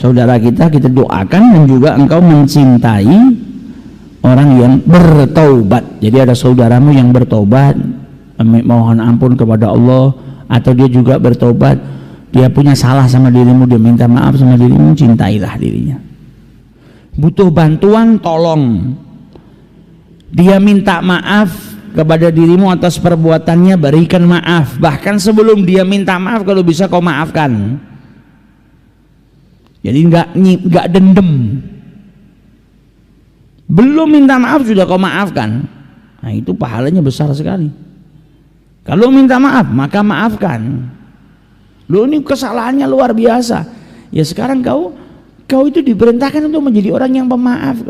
saudara kita doakan, dan juga engkau mencintai orang yang bertaubat. Jadi ada saudaramu yang bertobat, mohon ampun kepada Allah, atau dia juga bertobat, dia punya salah sama dirimu, dia minta maaf sama dirimu, cintailah dirinya. Butuh bantuan, tolong. Dia minta maaf kepada dirimu atas perbuatannya, berikan maaf. Bahkan sebelum dia minta maaf, kalau bisa kau maafkan. Jadi nggak dendam. Belum minta maaf sudah kau maafkan. Nah, itu pahalanya besar sekali. Kalau minta maaf, maka maafkan. Loh, ini kesalahannya luar biasa. Ya sekarang kau itu diperintahkan untuk menjadi orang yang pemaaf.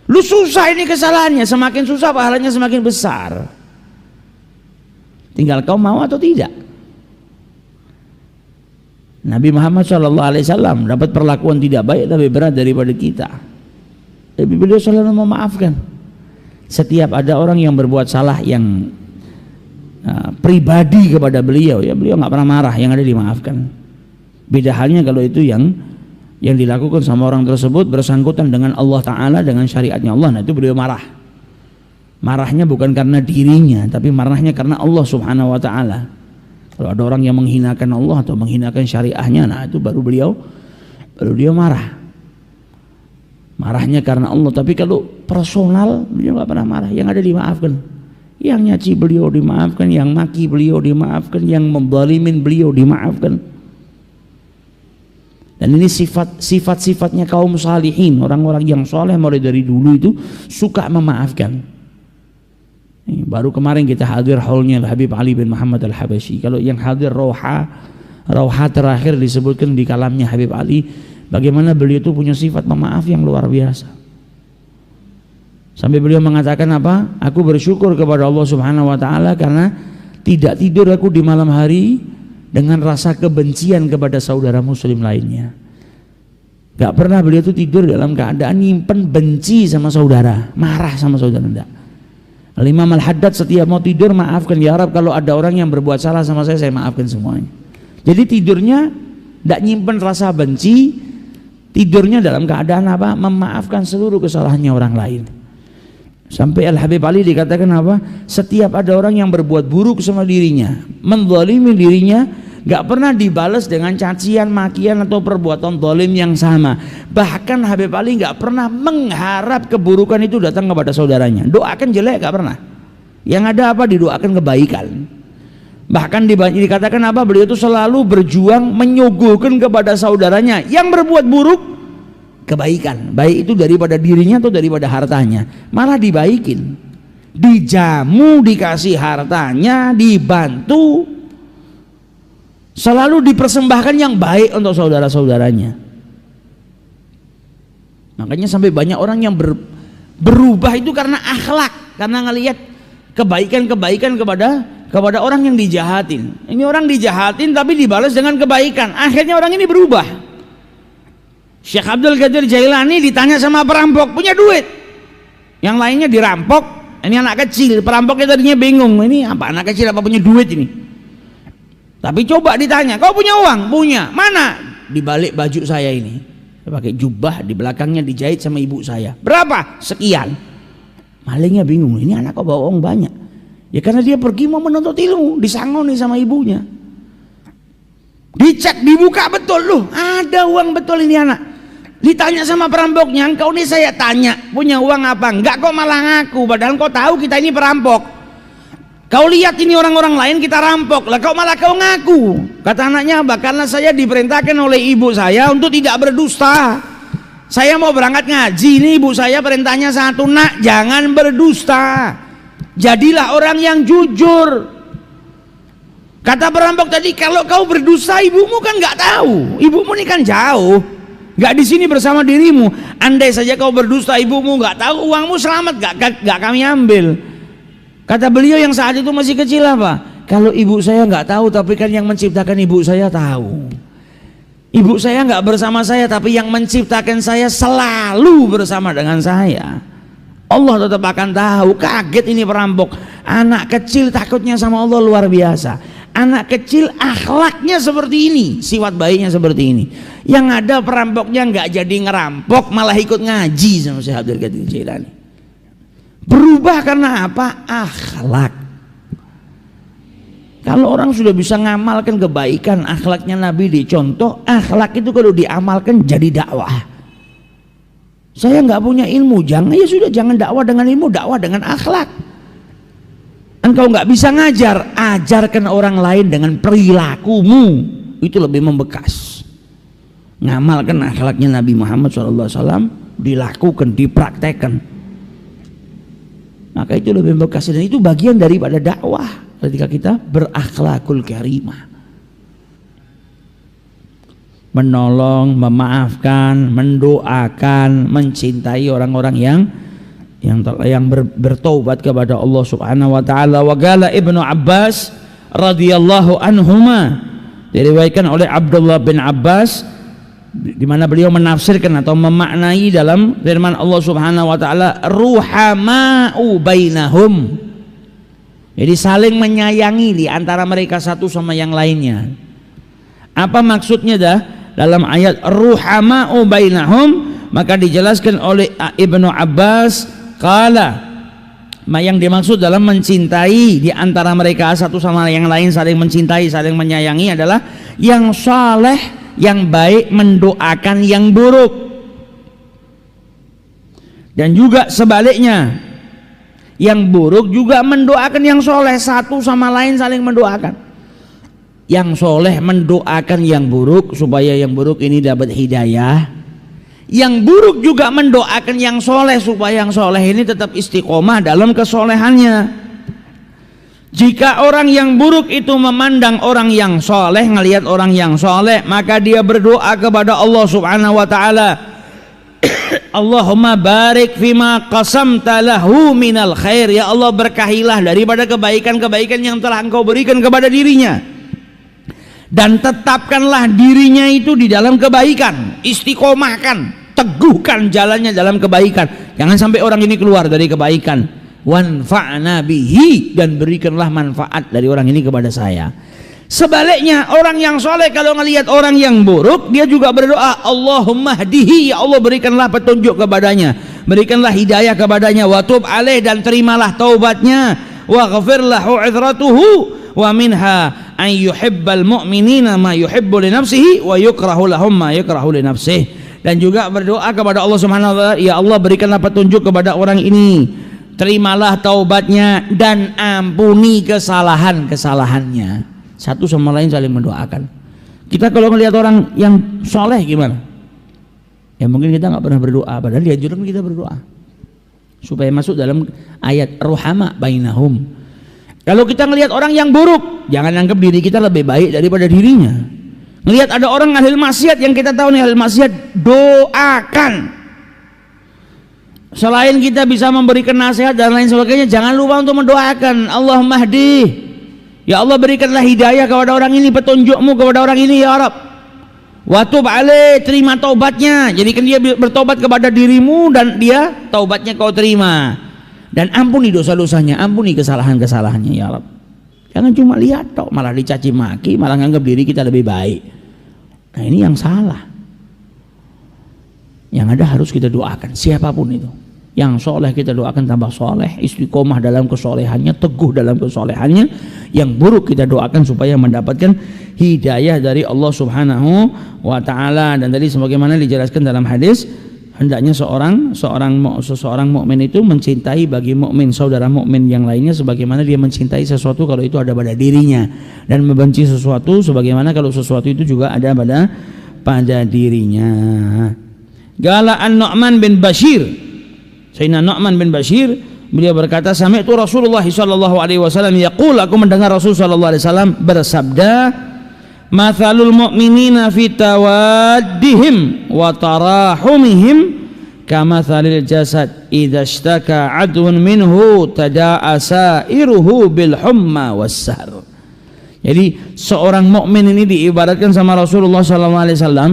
Lu susah ini kesalahannya, semakin susah pahalanya semakin besar. Tinggal kau mau atau tidak. Nabi Muhammad SAW dapat perlakuan tidak baik lebih berat daripada kita. Tapi beliau selalu memaafkan. Setiap ada orang yang berbuat salah yang pribadi kepada beliau, ya beliau nggak pernah marah, yang ada dimaafkan. Beda halnya kalau itu yang dilakukan sama orang tersebut bersangkutan dengan Allah Ta'ala, dengan syariatnya Allah, nah itu beliau marah. Marahnya bukan karena dirinya, tapi marahnya karena Allah Subhanahu Wa Ta'ala. Kalau ada orang yang menghinakan Allah atau menghinakan syariahnya, nah itu baru dia marah. Marahnya karena Allah. Tapi kalau personal, beliau nggak pernah marah, yang ada dimaafkan. Yang nyaci beliau dimaafkan, yang maki beliau dimaafkan, yang menzalimin beliau dimaafkan. Dan ini sifat-sifatnya kaum salihin, orang-orang yang soleh mulai dari dulu itu suka memaafkan. Baru kemarin kita hadir haulnya Habib Ali bin Muhammad Al-Habasyi. Kalau yang hadir Rauha terakhir disebutkan di kalamnya Habib Ali, bagaimana beliau itu punya sifat pemaaf yang luar biasa. Sampai beliau mengatakan apa? Aku bersyukur kepada Allah Subhanahu Wa Ta'ala karena tidak tidur aku di malam hari dengan rasa kebencian kepada saudara muslim lainnya. Gak pernah beliau itu tidur dalam keadaan nyimpen benci sama saudara, marah sama saudara, enggak. Imam Al-Haddad setiap mau tidur, maafkan ya Rab, kalau ada orang yang berbuat salah sama saya maafkan semuanya. Jadi tidurnya gak nyimpen rasa benci, tidurnya dalam keadaan apa? Memaafkan seluruh kesalahannya orang lain. Sampai Al-Habib Ali dikatakan apa? Setiap ada orang yang berbuat buruk sama dirinya, menzalimi dirinya, gak pernah dibalas dengan cacian, makian atau perbuatan zalim yang sama. Bahkan Habib Ali gak pernah mengharap keburukan itu datang kepada saudaranya. Doakan jelek gak pernah. Yang ada apa? Didoakan kebaikan. Bahkan dikatakan apa? Beliau itu selalu berjuang menyuguhkan kepada saudaranya yang berbuat buruk kebaikan, baik itu daripada dirinya atau daripada hartanya, malah dibaikin, dijamu, dikasih hartanya, dibantu, selalu dipersembahkan yang baik untuk saudara-saudaranya. Makanya sampai banyak orang yang berubah itu karena akhlak, karena ngelihat kebaikan-kebaikan kepada orang yang dijahatin. Ini orang dijahatin tapi dibalas dengan kebaikan, akhirnya orang ini berubah. Syekh Abdul Qadir Jailani ditanya sama perampok, punya duit, yang lainnya dirampok, ini anak kecil, perampoknya tadinya bingung, ini apa anak kecil apa punya duit ini. Tapi coba ditanya, kau punya uang? Punya. Mana? Di balik baju saya ini, saya pakai jubah, di belakangnya dijahit sama ibu saya. Berapa? Sekian. Malingnya bingung, ini anak kok bawa uang banyak. Ya karena dia pergi mau menuntut ilmu, disangoni sama ibunya. Dicek, dibuka, betul loh, ada uang betul ini anak. Ditanya sama perampoknya, engkau nih saya tanya punya uang apa? Enggak, kok malah ngaku, padahal kau tahu kita ini perampok. Kau lihat ini orang-orang lain kita rampok, lah kau malah kau ngaku. Kata anaknya apa? Karena saya diperintahkan oleh ibu saya untuk tidak berdusta. Saya mau berangkat ngaji, ini ibu saya perintahnya satu, nak jangan berdusta, jadilah orang yang jujur. Kata perampok tadi, kalau kau berdusta ibumu kan nggak tahu, ibumu ini kan jauh, nggak di sini bersama dirimu. Andai saja kau berdusta ibumu nggak tahu, uangmu selamat, nggak kami ambil. Kata beliau yang saat itu masih kecil apa? Kalau ibu saya nggak tahu, tapi kan yang menciptakan ibu saya tahu. Ibu saya nggak bersama saya, tapi yang menciptakan saya selalu bersama dengan saya. Allah tetap akan tahu. Kaget ini perampok, anak kecil takutnya sama Allah luar biasa. Anak kecil akhlaknya seperti ini, sifat baiknya seperti ini. Yang ada perampoknya nggak jadi ngerampok, malah ikut ngaji sama Syekh Abdul Qadir Jailani. Berubah karena apa? Akhlak. Kalau orang sudah bisa ngamalkan kebaikan, akhlaknya Nabi dicontoh, akhlak itu kalau diamalkan jadi dakwah. Saya nggak punya ilmu, jangan dakwah dengan ilmu, dakwah dengan akhlak. Engkau nggak bisa ngajar, ajarkan orang lain dengan perilakumu, itu lebih membekas. Ngamalkan akhlaknya Nabi Muhammad SAW, dilakukan, dipraktekkan, maka itu lebih membekas, dan itu bagian daripada dakwah ketika kita berakhlakul karimah, menolong, memaafkan, mendoakan, mencintai orang-orang yang bertaubat kepada Allah Subhanahu wa taala. Wa qala Ibnu Abbas radhiyallahu anhuma, diriwayatkan oleh Abdullah bin Abbas, di mana beliau menafsirkan atau memaknai dalam firman Allah Subhanahu wa taala, ruhama'u bainahum, jadi saling menyayangi di antara mereka satu sama yang lainnya. Apa maksudnya dalam ayat ruhama'u bainahum? Maka dijelaskan oleh Ibnu Abbas, qala, yang dimaksud dalam mencintai di antara mereka satu sama yang lain, saling mencintai, saling menyayangi adalah yang saleh, yang baik mendoakan yang buruk, dan juga sebaliknya, yang buruk juga mendoakan yang soleh, satu sama lain saling mendoakan. Yang soleh mendoakan yang buruk supaya yang buruk ini dapat hidayah, yang buruk juga mendoakan yang soleh supaya yang soleh ini tetap istiqomah dalam kesolehannya. Jika orang yang buruk itu memandang orang yang soleh, ngelihat orang yang soleh, maka dia berdoa kepada Allah Subhanahu wa taala, Allahumma barik fima qasamta lahu minal khair, ya Allah berkahilah daripada kebaikan-kebaikan yang telah Engkau berikan kepada dirinya, dan tetapkanlah dirinya itu di dalam kebaikan, istiqomahkan, teguhkan jalannya dalam kebaikan, jangan sampai orang ini keluar dari kebaikan. Wanfa'na bihi, dan berikanlah manfaat dari orang ini kepada saya. Sebaliknya, orang yang soleh kalau ngelihat orang yang buruk, dia juga berdoa, Allahumma hdihi, ya Allah berikanlah petunjuk kepadanya, berikanlah hidayah kepadanya, wa tub alaih, dan terimalah taubatnya, wa ghafir lahu idratuhu, wa minha an yuhibbal mu'minina ma yuhibbu li nafsihi wa yukrahu lahum ma yukrahu li nafsihi. Dan juga berdoa kepada Allah Subhanahu wa taala, ya Allah berikanlah petunjuk kepada orang ini, terimalah taubatnya, dan ampuni kesalahan-kesalahannya. Satu sama lain saling mendoakan. Kita kalau melihat orang yang soleh gimana? Ya mungkin kita nggak pernah berdoa, padahal dianjurkan kita berdoa supaya masuk dalam ayat ruhama bainahum. Kalau kita ngelihat orang yang buruk, jangan anggap diri kita lebih baik daripada dirinya. Ngelihat ada orang ahli maksiat yang kita tahu nih ahli maksiat, doakan. Selain kita bisa memberikan nasihat dan lain sebagainya, jangan lupa untuk mendoakan, Allahumma hdi, ya Allah berikanlah hidayah kepada orang ini, petunjukmu kepada orang ini ya Rabb. Wa tub alaih, terima taubatnya, jadikan dia bertobat kepada dirimu dan dia taubatnya kau terima, dan ampuni dosa-dosanya, ampuni kesalahan-kesalahannya ya Rabb. Jangan cuma lihat tok, malah dicaci maki, malah nganggap diri kita lebih baik. Nah ini yang salah. Yang ada harus kita doakan, siapapun itu. Yang soleh kita doakan tambah soleh, istiqomah dalam kesolehannya, teguh dalam kesolehannya. Yang buruk kita doakan supaya mendapatkan hidayah dari Allah Subhanahu wa taala. Dan tadi sebagaimana dijelaskan dalam hadis, hendaknya seseorang mukmin itu mencintai bagi mukmin saudara mukmin yang lainnya sebagaimana dia mencintai sesuatu kalau itu ada pada dirinya, dan membenci sesuatu sebagaimana kalau sesuatu itu juga ada pada dirinya. Qala An-Nu'man bin Bashir, Sayyidina Nu'man bin Bashir, beliau berkata, sami'tu Rasulullah sallallahu alaihi wasallam yaqul, aku mendengar Rasul sallallahu alaihi wasallam bersabda, mathalul mu'minina fi tawaddihim wa tarahumihim kamathalil jasad idza ishtaka 'adwun minhu tada'a sa'iruhu bil humma was-sahr. Jadi seorang mukmin ini diibaratkan sama Rasulullah sallallahu alaihi wasallam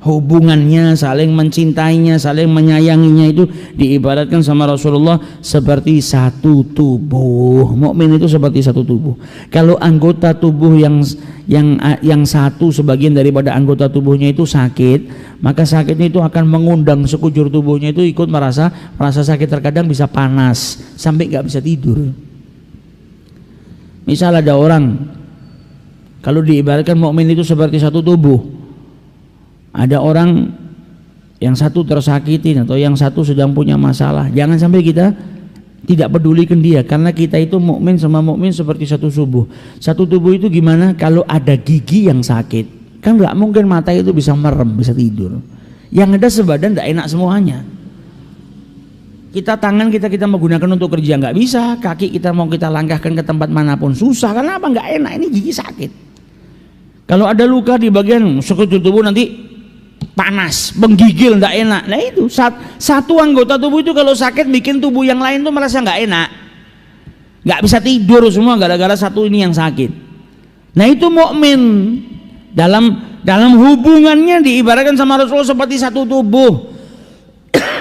hubungannya, saling mencintainya, saling menyayanginya itu diibaratkan sama Rasulullah seperti satu tubuh. Mukmin itu seperti satu tubuh. Kalau anggota tubuh yang satu, sebagian daripada anggota tubuhnya itu sakit, maka sakitnya itu akan mengundang sekujur tubuhnya itu ikut merasa sakit, terkadang bisa panas sampai nggak bisa tidur. Misal ada orang, kalau diibaratkan mukmin itu seperti satu tubuh. Ada orang yang satu tersakitin atau yang satu sedang punya masalah, jangan sampai kita tidak pedulikan dia, karena kita itu mukmin sama mukmin seperti satu tubuh. Satu tubuh itu gimana? Kalau ada gigi yang sakit, kan nggak mungkin mata itu bisa merem, bisa tidur. Yang ada sebadan nggak enak semuanya. Tangan kita mau gunakan untuk kerja nggak bisa, kaki kita mau kita langkahkan ke tempat manapun susah. Karena apa? Nggak enak, ini gigi sakit. Kalau ada luka di bagian sekujur tubuh nanti panas, menggigil, nggak enak. Nah itu satu anggota tubuh itu kalau sakit bikin tubuh yang lain tuh merasa nggak enak, nggak bisa tidur semua gara-gara satu ini yang sakit. Nah itu mukmin dalam hubungannya diibaratkan sama Rasulullah seperti satu tubuh.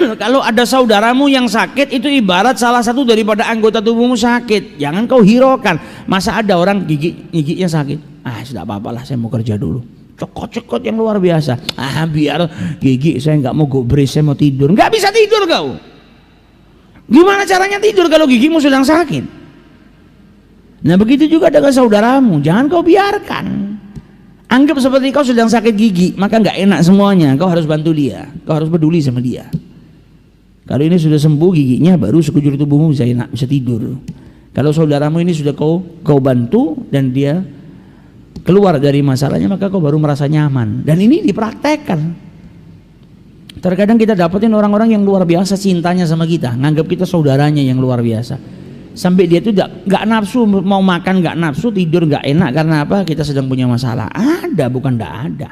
Kalau ada saudaramu yang sakit, itu ibarat salah satu daripada anggota tubuhmu sakit. Jangan kau hiraukan. Masa ada orang giginya sakit, sudah apa-apalah, saya mau kerja dulu. Cokot-cokot yang luar biasa. Biar gigi saya nggak mau gobres, saya mau tidur. Nggak bisa tidur kau. Gimana caranya tidur kalau gigimu sedang sakit? Nah begitu juga dengan saudaramu. Jangan kau biarkan. Anggap seperti kau sedang sakit gigi, maka nggak enak semuanya. Kau harus bantu dia. Kau harus peduli sama dia. Kalau ini sudah sembuh giginya, baru sekujur tubuhmu bisa enak, bisa tidur. Kalau saudaramu ini sudah kau bantu dan dia keluar dari masalahnya, maka kau baru merasa nyaman. Dan ini dipraktekkan. Terkadang kita dapetin orang-orang yang luar biasa cintanya sama kita, nganggap kita saudaranya yang luar biasa, sampai dia tuh nggak nafsu mau makan, nggak nafsu tidur, nggak enak. Karena apa? Kita sedang punya masalah. Ada, bukan nggak ada.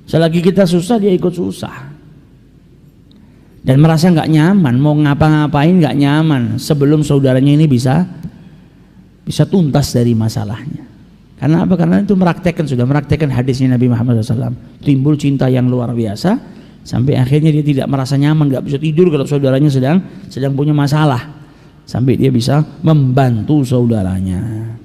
Selagi kita susah, dia ikut susah dan merasa nggak nyaman, mau ngapa-ngapain nggak nyaman sebelum saudaranya ini bisa tuntas dari masalahnya. Karena apa? Karena itu sudah meraktekkan hadisnya Nabi Muhammad SAW. Timbul cinta yang luar biasa sampai akhirnya dia tidak merasa nyaman, nggak bisa tidur kalau saudaranya sedang punya masalah, sampai dia bisa membantu saudaranya.